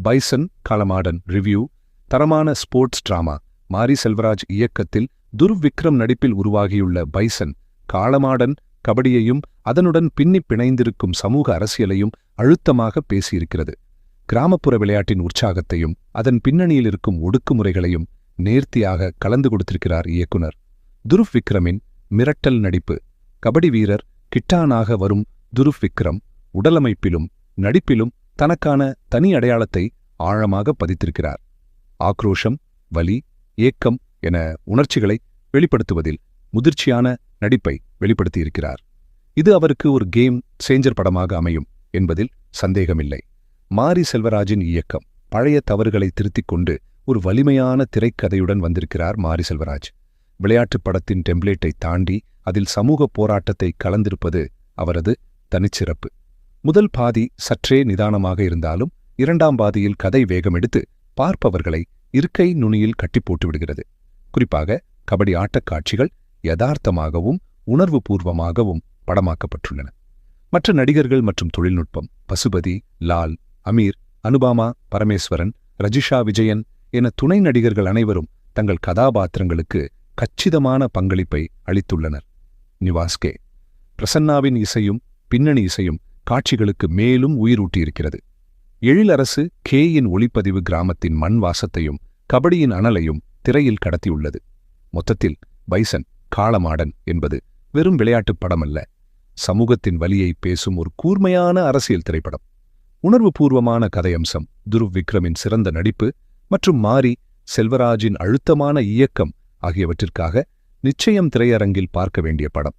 Bison Kaalamaadan review தரமான sports drama. மாரி செல்வராஜ் இயக்கத்தில் துருவ் விக்ரம் நடிப்பில் உருவாகியுள்ள பைசன் காளமாடன் கபடியையும் அதனுடன் பின்னிப் பிணைந்திருக்கும் சமூக அரசியலையும் அழுத்தமாக பேசியிருக்கிறது. கிராமப்புற விளையாட்டின் உற்சாகத்தையும் அதன் பின்னணியில் இருக்கும் ஒடுக்குமுறைகளையும் நேர்த்தியாக கலந்து கொடுத்திருக்கிறார் இயக்குனர். துருவ் விக்ரமின் மிரட்டல் நடிப்பு. கபடி வீரர் கிட்டானாக வரும் துருவ் விக்ரம் உடலமைப்பிலும் நடிப்பிலும் தனக்கான தனி அடையாளத்தை ஆழமாக பதித்திருக்கிறார். ஆக்ரோஷம், வலி, ஏக்கம் என உணர்ச்சிகளை வெளிப்படுத்துவதில் முதிர்ச்சியான நடிப்பை வெளிப்படுத்தியிருக்கிறார். இது அவருக்கு ஒரு கேம் சேஞ்சர் படமாக அமையும் என்பதில் சந்தேகமில்லை. மாரி செல்வராஜின் இயக்கம். பழைய தவறுகளை திருத்திக் கொண்டு ஒரு வலிமையான திரைக்கதையுடன் வந்திருக்கிறார் மாரி செல்வராஜ். விளையாட்டுப் படத்தின் டெம்ப்ளேட்டை தாண்டி அதில் சமூக போராட்டத்தை கலந்திருப்பது அவரது தனிச்சிறப்பு. முதல் பாதி சற்றே நிதானமாக இருந்தாலும் இரண்டாம் பாதியில் கதை வேகமெடுத்து பார்ப்பவர்களை இருக்கை நுனியில் கட்டி போட்டு விடுகிறது. குறிப்பாக கபடி ஆட்டக் காட்சிகள் யதார்த்தமாகவும் உணர்வுபூர்வமாகவும் படமாக்கப்பட்டுள்ளன. மற்ற நடிகர்கள் மற்றும் தொழில்நுட்பம். பசுபதி, லால், அமீர், அனுபாமா பரமேஸ்வரன், ரஜிஷா விஜயன் என துணை நடிகர்கள் அனைவரும் தங்கள் கதாபாத்திரங்களுக்கு கச்சிதமான பங்களிப்பை அளித்துள்ளனர். நிவாஸ் கே. பிரசன்னாவின் இசையும் பின்னணி இசையும் காட்சிகளுக்கு மேலும் உயிரூட்டியிருக்கிறது. எழிலரசு கேயின் ஒளிப்பதிவு கிராமத்தின் மண் வாசத்தையும் கபடியின் அனலையும் திரையில் கடத்தியுள்ளது. மொத்தத்தில் பைசன் காளமாடன் என்பது வெறும் விளையாட்டுப் படமல்ல, சமூகத்தின் வலியை பேசும் ஒரு கூர்மையான அரசியல் திரைப்படம். உணர்வுபூர்வமான கதையம்சம், துருவ் விக்ரமின் சிறந்த நடிப்பு மற்றும் மாரி செல்வராஜின் அழுத்தமான இயக்கம் ஆகியவற்றிற்காக நிச்சயம் திரையரங்கில் பார்க்க வேண்டிய படம்.